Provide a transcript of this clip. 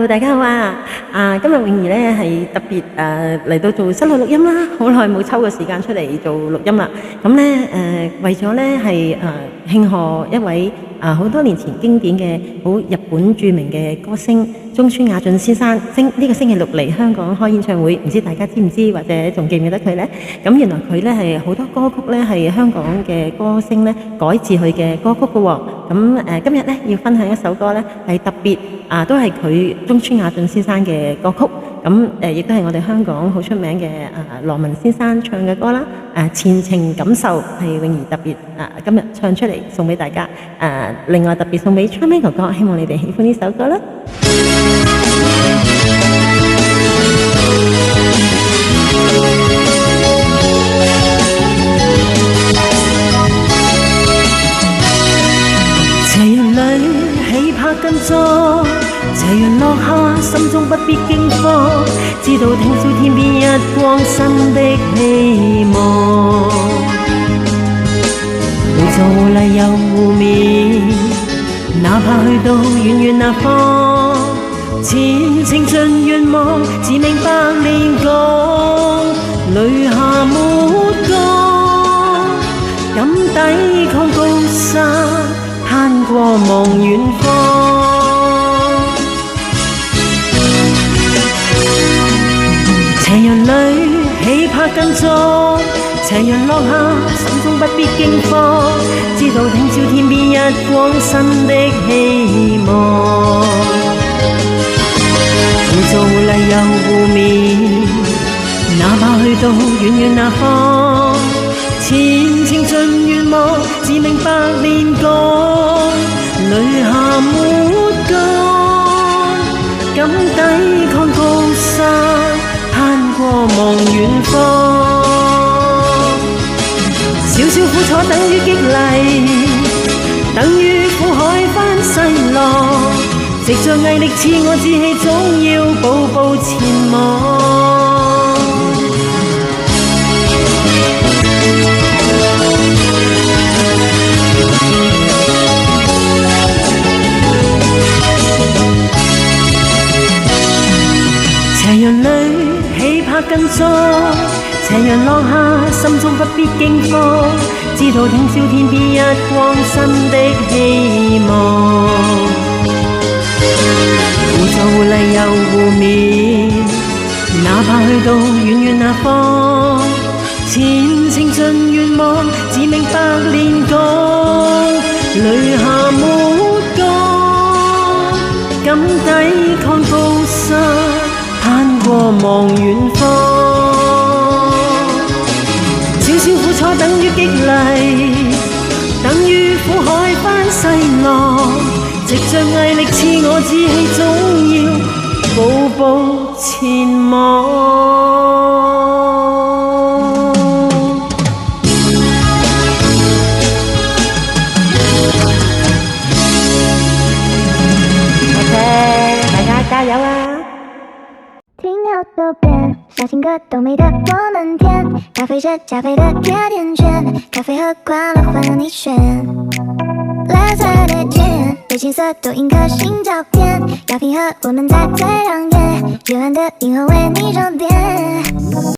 Hello，大家好啊！今日泳兒咧係特別嚟到做室內錄音啦，好耐冇抽個時間出嚟做錄音啦。咁咧為咗咧係慶賀一位好多年前經典嘅好日本著名嘅歌星中村雅俊先生，呢個星期六嚟香港開演唱會，唔知大家知唔知或者仲記唔記得佢呢？咁原來佢咧係好多歌曲咧係香港嘅歌星咧改自佢嘅歌曲嘅喎。咁今日咧要分享一首歌咧係特別都係佢中村雅俊先生嘅歌曲。咁亦都係我哋香港好出名嘅羅文先生唱嘅歌啦。前程感受係泳兒特別今日唱出嚟送俾大家。另外特別送俾 Charmaine 哥哥，希望你哋喜歡呢首歌啦。斜陽裏起拍跟蹤，斜陽落下，心中不必驚慌，知道聽朝天邊一光新的希望。每座湖麗又湖面，哪怕去到遠遠那方，前程盡願望，自命百煉鋼，淚下抹乾，敢抵抗高山，攀過望遠方。斜陽裏起拍跟蹤，斜陽落下，心中不必驚慌，知道聽朝天邊一光新的希望。每座湖麗又湖面，哪怕去到遠遠那方，前程盡願望，自命百煉鋼，淚下抹乾，敢抵抗高山，攀過望遠方。少少苦楚等於激勵，等於苦海翻細浪，藉着毅力賜我志氣，總要步步前望。斜陽裏起拍跟蹤，斜陽落下，心中不必驚慌，知道聽朝天邊一光新的希望。每座湖麗又湖面，哪怕去到遠遠那方，前程盡願望，自命百煉鋼，淚下抹乾，敢抵抗高山，攀過望遠方。少少苦楚等於激勵，等於苦海翻細浪，藉着毅力賜我志氣，總要步步前望。大家加油啊！停到右边，小情歌都美的我们甜，咖啡是加菲的甜甜圈，咖啡和快乐换了你选。蓝色的天，对青色多印颗星照片，要平和我们在最亮眼，幽暗的银河为你装点。